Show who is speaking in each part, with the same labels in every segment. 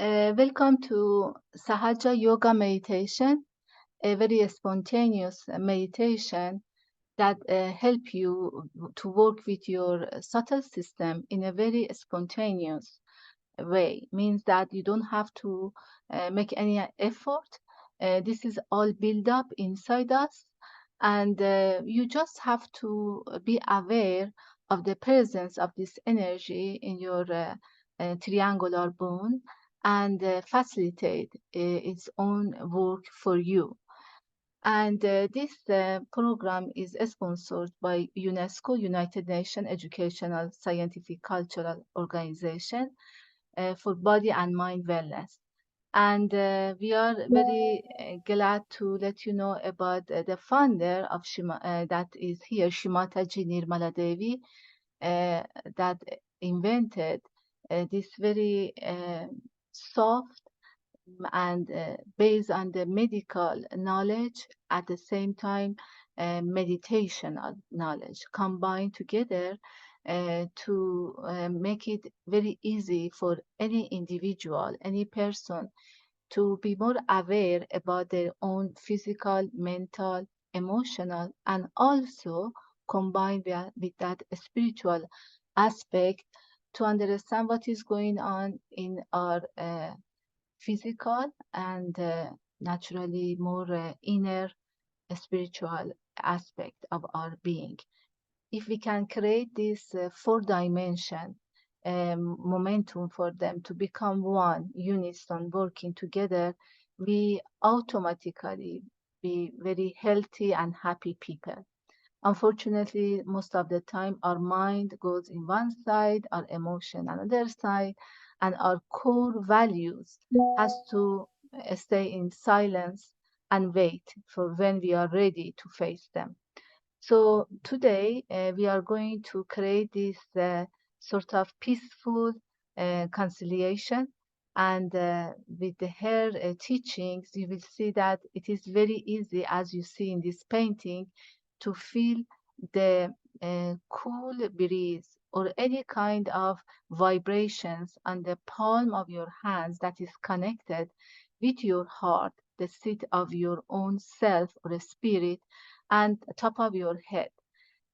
Speaker 1: Welcome to Sahaja Yoga Meditation, a very spontaneous meditation that help you to work with your subtle system in a very spontaneous way. Means that you don't have to make any effort. This is all built up inside us, and you just have to be aware of the presence of this energy in your triangular bone and facilitate its own work for you. And this program is sponsored by UNESCO, United Nations Educational, Scientific, Cultural Organization for body and mind wellness. And we are very glad to let you know about the founder of that is here, Shimataji Nirmala Devi, uh, that invented this very soft and based on the medical knowledge, at the same time, meditational knowledge combined together to make it very easy for any individual, any person to be more aware about their own physical, mental, emotional, and also combined with that spiritual aspect to understand what is going on in our physical and naturally more inner spiritual aspect of our being. If we can create this four dimension momentum for them to become one unison working together, we automatically be very healthy and happy people. Unfortunately, most of the time, our mind goes in one side, our emotion another side, and our core values has to stay in silence and wait for when we are ready to face them. So today we are going to create this sort of peaceful conciliation. And with her teachings, you will see that it is very easy, as you see in this painting, to feel the cool breeze or any kind of vibrations on the palm of your hands that is connected with your heart, the seat of your own self or spirit, and top of your head.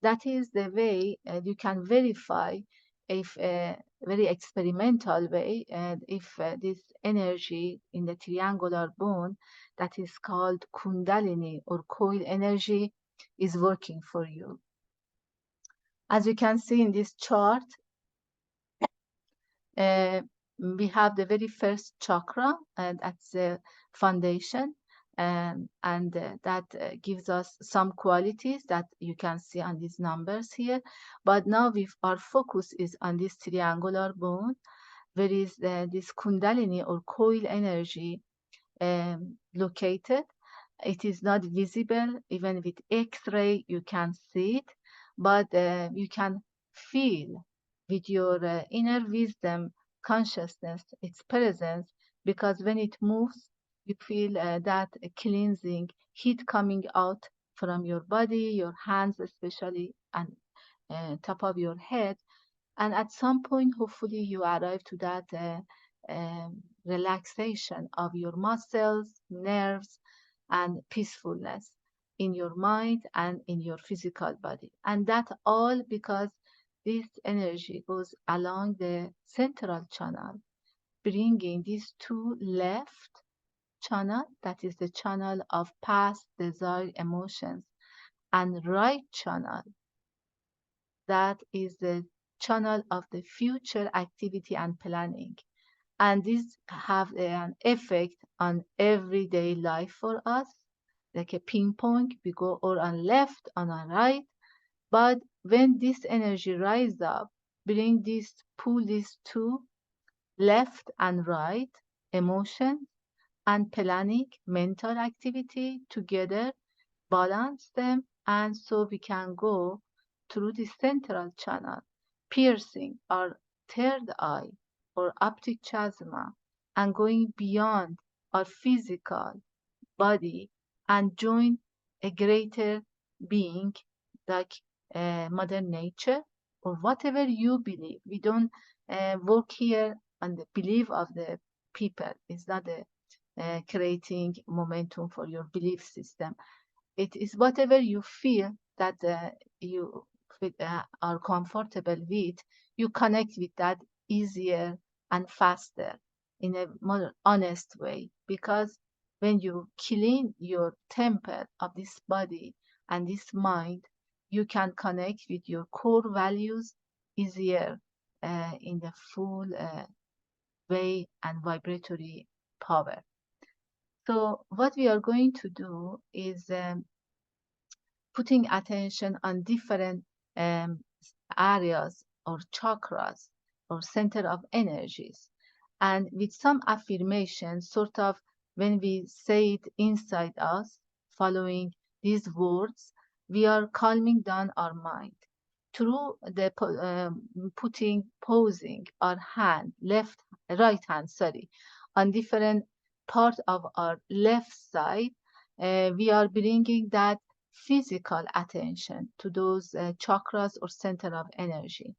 Speaker 1: That is the way you can verify if very experimental way, and if this energy in the triangular bone that is called kundalini or coil energy is working for you. As you can see in this chart, uh, we have the very first chakra, and that's the foundation, and that gives us some qualities that you can see on these numbers here. But now our focus is on this triangular bone, where is this kundalini or coil energy located. It is not visible, even with X-ray, you can see it, but you can feel with your inner wisdom, consciousness, its presence, because when it moves, you feel that cleansing heat coming out from your body, your hands especially, and top of your head. And at some point, hopefully, you arrive to that relaxation of your muscles, nerves, and peacefulness in your mind and in your physical body. And that all because this energy goes along the central channel, bringing these two left channel, that is the channel of past desire emotions, and right channel, that is the channel of the future activity and planning. And these have an effect on everyday life for us, like a ping pong, we go or on left, on our right. But when this energy rise up, bring this, pull these two, left and right, emotion and planning, mental activity together, balance them, and so we can go through the central channel, piercing our third eye or optic chiasma, and going beyond our physical body and join a greater being like Mother Nature or whatever you believe. We don't work here on the belief of the people. It's not creating momentum for your belief system. It is whatever you feel that you are comfortable with, you connect with that easier and faster in a more honest way. Because when you clean your temple of this body and this mind, you can connect with your core values easier in the full way and vibratory power. So, what we are going to do is putting attention on different um, areas or chakras or center of energies. And with some affirmation, sort of when we say it inside us, following these words, we are calming down our mind. Through the posing our hand, right hand, sorry, on different part of our left side, we are bringing that physical attention to those chakras or center of energy.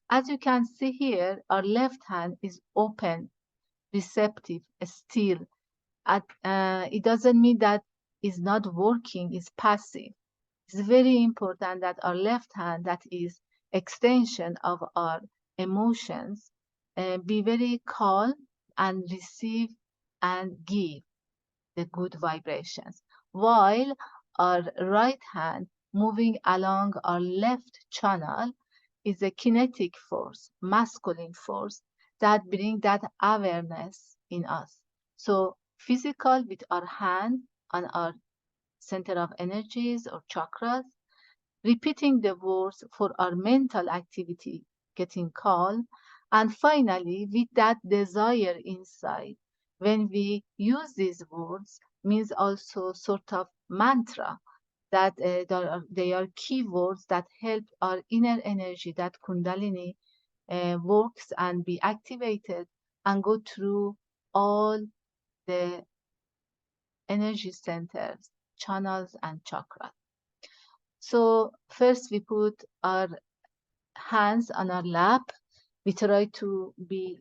Speaker 1: As you can see here, our left hand is open, receptive, still. It doesn't mean that it's not working, it's passive. It's very important that our left hand, that is extension of our emotions, be very calm and receive and give the good vibrations, while our right hand moving along our left channel is a kinetic force, masculine force that bring that awareness in us. So physical with our hand on our center of energies or chakras, repeating the words for our mental activity, getting calm, and finally, with that desire inside, when we use these words, means also sort of mantra that they are keywords that help our inner energy, that Kundalini, works and be activated and go through all the energy centers, channels, and chakras. So first we put our hands on our lap. We try to be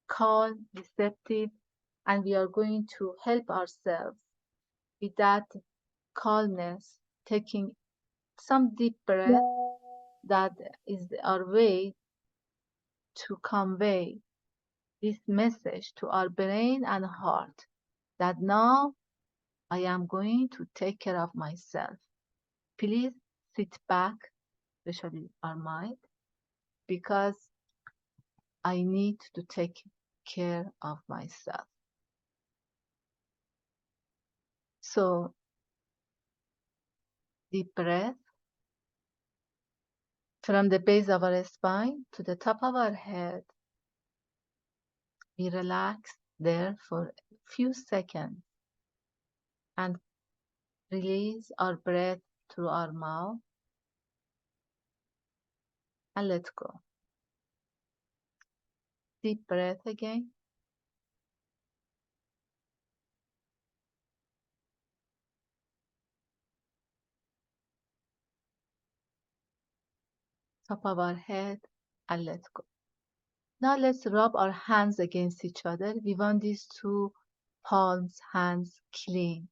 Speaker 1: calm, receptive, and we are going to help ourselves with that calmness, taking some deep breath. That is our way to convey this message to our brain and heart that now I am going to take care of myself. Please sit back, especially our mind, because I need to take care of myself. So, deep breath from the base of our spine to the top of our head. We relax there for a few seconds and release our breath through our mouth and let go. Deep breath again. Top of our head and let go. Now let's rub our hands against each other. We want these two palms, hands clean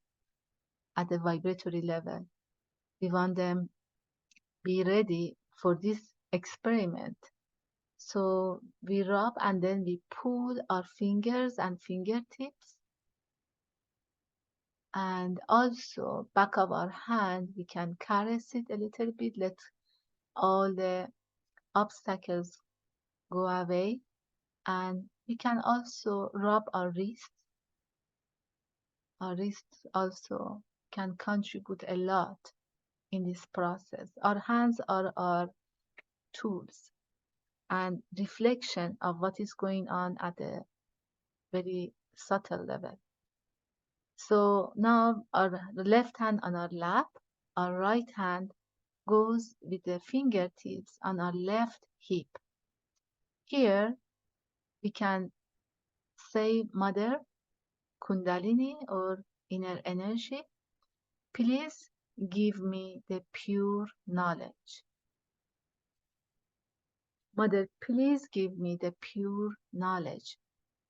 Speaker 1: at the vibratory level. We want them be ready for this experiment. So we rub and then we pull our fingers and fingertips. And also back of our hand, we can caress it a little bit, let all the obstacles go away. And we can also rub our wrists. Our wrists also can contribute a lot in this process. Our hands are our tools and reflection of what is going on at a very subtle level. So now our left hand on our lap, our right hand goes with the fingertips on our left hip. Here we can say, Mother, Kundalini or inner energy, please give me the pure knowledge. Mother, please give me the pure knowledge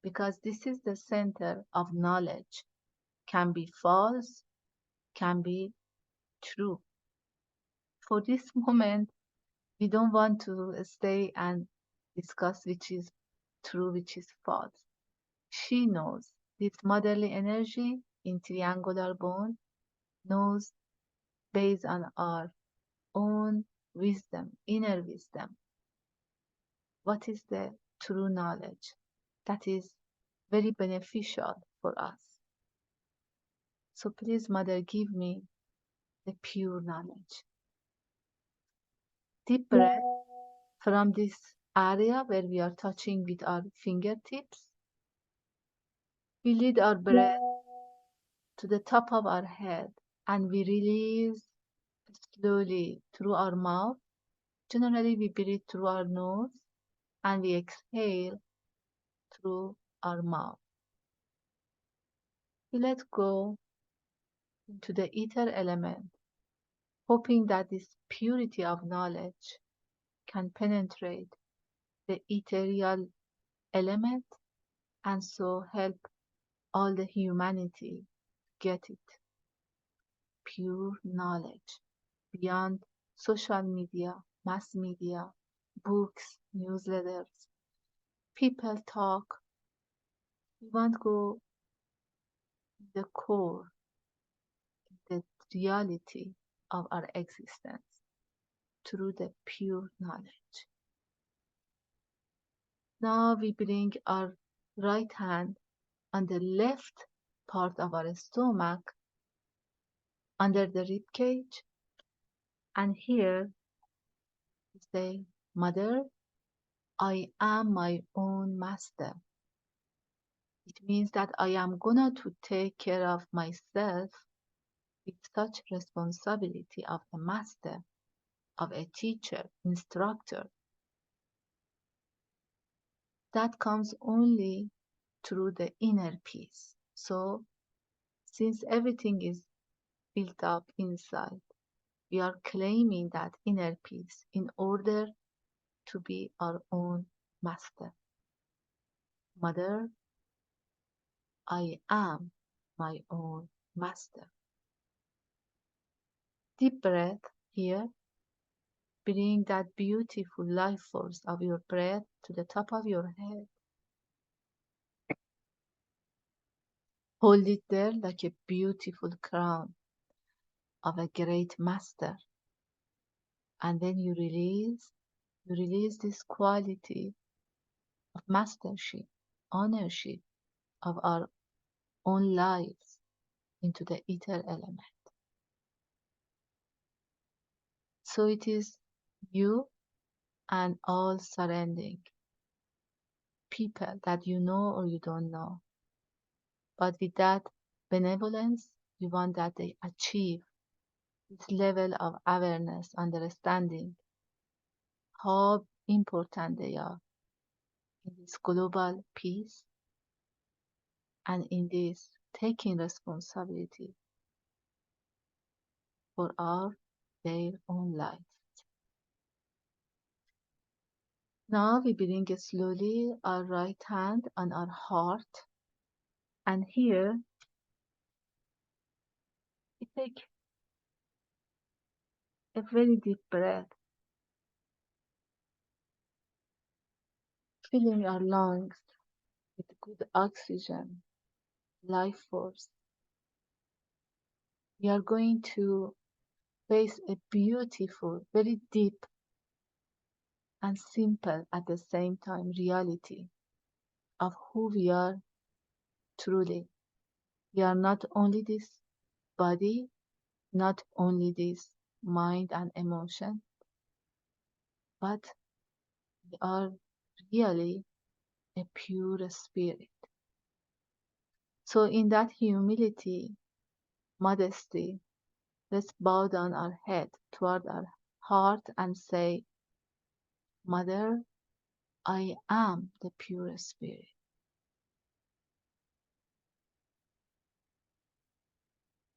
Speaker 1: because this is the center of knowledge. Can be false, can be true. For this moment, we don't want to stay and discuss which is true, which is false. She knows this motherly energy in triangular bone knows based on our own wisdom, inner wisdom, what is the true knowledge that is very beneficial for us. So please, Mother, give me the pure knowledge. Deep breath from this area where we are touching with our fingertips. We lead our breath to the top of our head and we release slowly through our mouth. Generally, we breathe through our nose and we exhale through our mouth. We let go into the ether element, hoping that this purity of knowledge can penetrate the ethereal element and so help all the humanity get it. Pure knowledge beyond social media, mass media, books, newsletters, people talk. We want to go the core, the reality of our existence through the pure knowledge. Now we bring our right hand on the left part of our stomach under the rib cage, and here we say, Mother, I am my own master. It means that I am gonna to take care of myself with such responsibility of a master, of a teacher, instructor. That comes only through the inner peace. So since everything is built up inside, we are claiming that inner peace in order to be our own master. Mother, I am my own master. Deep breath here. Bring that beautiful life force of your breath to the top of your head. Hold it there like a beautiful crown of a great master. And then you release this quality of mastership, ownership of our own lives into the ether element. So it is you and all surrounding people that you know or you don't know. But with that benevolence, you want that they achieve this level of awareness, understanding how important they are in this global peace and in this taking responsibility for their own life. Now we bring slowly our right hand on our heart, and here we take a very deep breath, filling our lungs with good oxygen, life force. We are going to face a beautiful, very deep and simple at the same time reality of who we are truly. We are not only this body, not only this mind and emotion, but we are really a pure spirit. So, in that humility, modesty, let's bow down our head toward our heart and say, Mother, I am the pure spirit.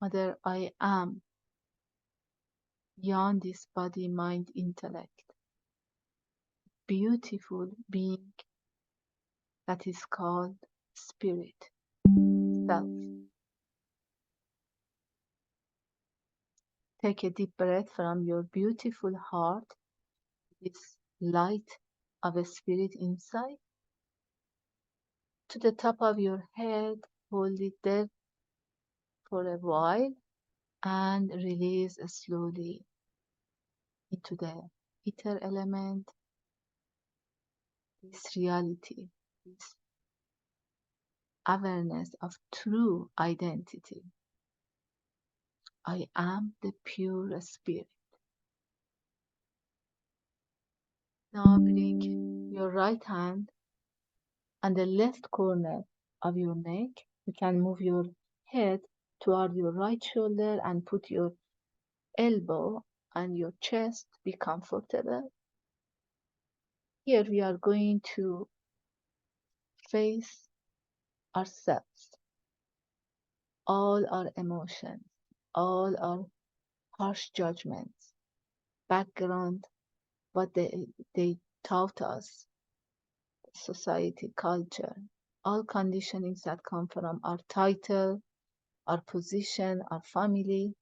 Speaker 1: Mother, I am beyond this body, mind, intellect, beautiful being that is called spirit, self. Take a deep breath from your beautiful heart, this light of a spirit inside, to the top of your head. Hold it there for a while and release slowly into the ether element, this reality, this awareness of true identity. I am the pure spirit. Now bring your right hand on the left corner of your neck. You can move your head toward your right shoulder and put your elbow on your chest. Be comfortable. Here we are going to face ourselves, all our emotions, all our harsh judgments, background, what they taught us, society, culture, all conditionings that come from our title, our position, our family.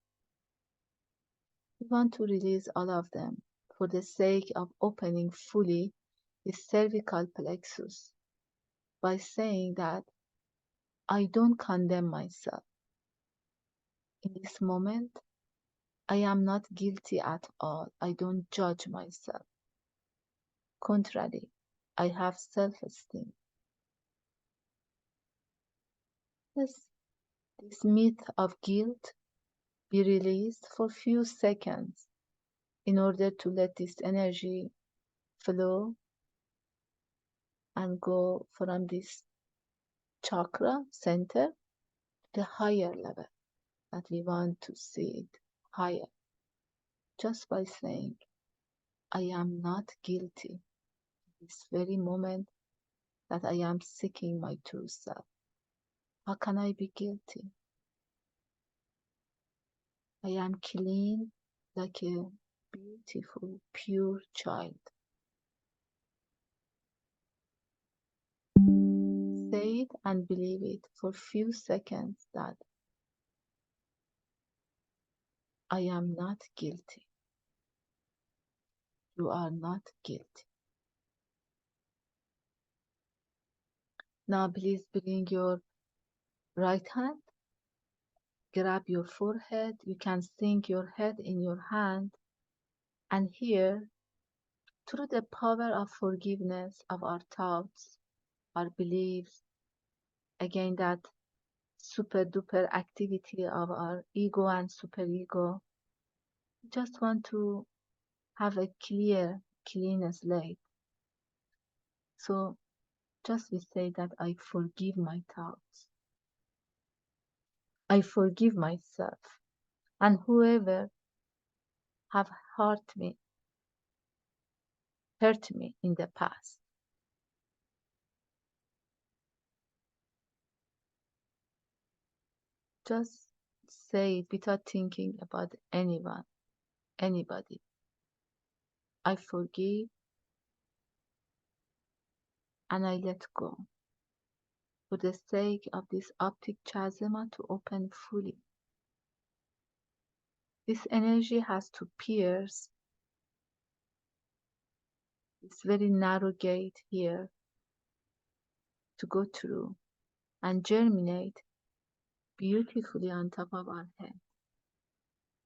Speaker 1: We want to release all of them for the sake of opening fully the cervical plexus by saying that I don't condemn myself. In this moment, I am not guilty at all. I don't judge myself. Contrary, I have self-esteem. Yes, this myth of guilt be released for few seconds in order to let this energy flow and go from this chakra center to the higher level that we want to see it higher, just by saying I am not guilty this very moment that I am seeking my true self. How can I be guilty? I am clean like a beautiful, pure child. Say it and believe it for few seconds that I am not guilty. You are not guilty. Now please bring your right hand, grab your forehead. You can sink your head in your hand and here, through the power of forgiveness of our thoughts, our beliefs, again that super duper activity of our ego and superego, we just want to have a clean slate. So just we say that I forgive my thoughts. I forgive myself and whoever have hurt me in the past. Just say it without thinking about anyone, anybody. I forgive and I let go for the sake of this optic chasma to open fully. This energy has to pierce this very narrow gate here to go through and germinate beautifully on top of our head.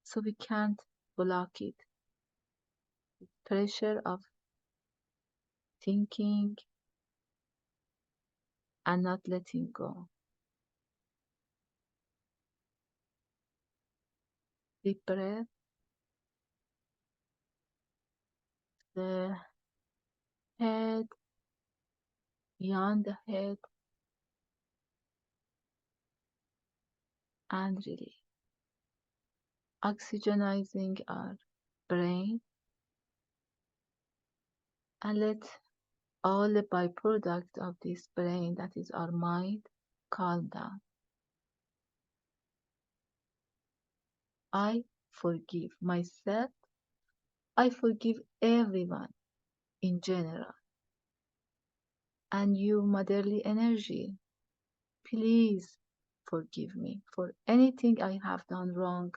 Speaker 1: So we can't block it. The pressure of thinking and not letting go. Deep breath. The head, beyond the head, and release. Oxygenizing our brain and let all the byproduct of this brain, that is our mind, calm down. I forgive myself. I forgive everyone in general. And you, motherly energy, please forgive me for anything I have done wrong,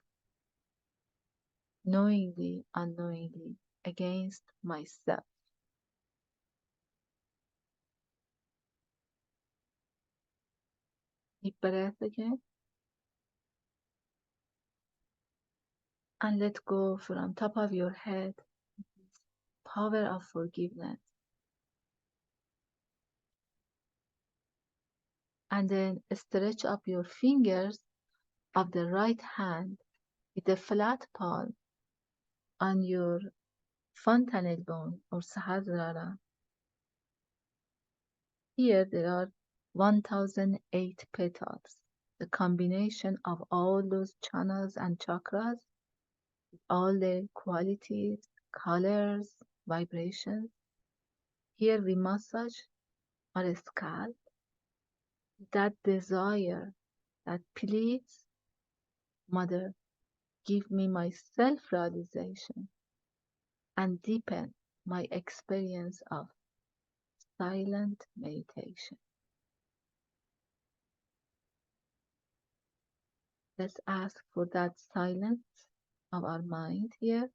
Speaker 1: knowingly, unknowingly, against myself. Deep breath again and let go from top of your head this power of forgiveness. And then stretch up your fingers of the right hand with the flat palm on your fontanel bone or Sahasrara. Here there are 1008 petals, the combination of all those channels and chakras, all their qualities, colors, vibrations. Here we massage our scalp, that desire that please, Mother, give me my self realization and deepen my experience of silent meditation. Let's ask for that silence of our mind here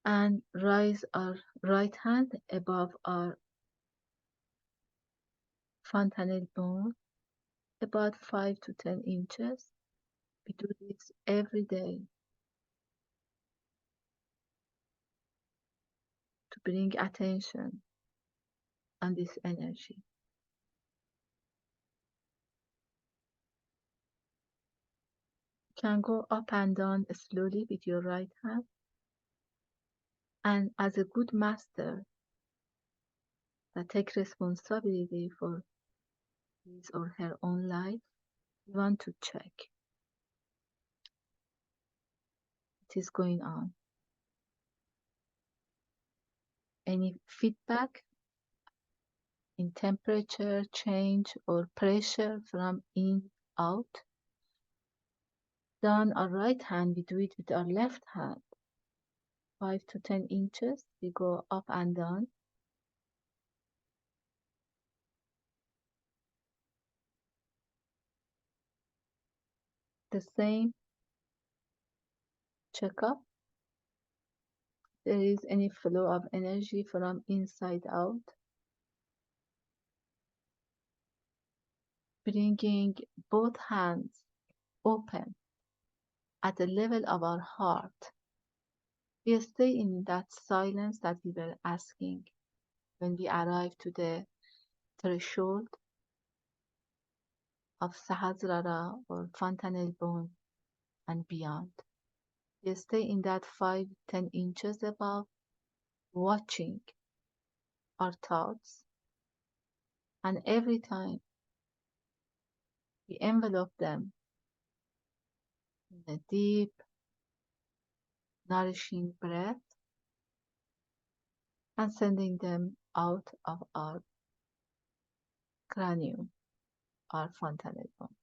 Speaker 1: and raise our right hand above our fontanel bone about 5 to 10 inches. We do this every day to bring attention on this energy. You can go up and down slowly with your right hand. And as a good master that takes responsibility for his or her own life, we want to check what is going on. Any feedback in temperature change or pressure from in out. Then our right hand, we do it with our left hand. 5 to 10 inches, we go up and down. The same checkup. There is any flow of energy from inside out. Bringing both hands open at the level of our heart. We stay in that silence that we were asking when we arrive to the threshold of Sahasrara or fontanel bone and beyond. We stay in that 5-10 inches above, watching our thoughts, and every time we envelop them in a deep, nourishing breath and sending them out of our cranium, our fontanel bone.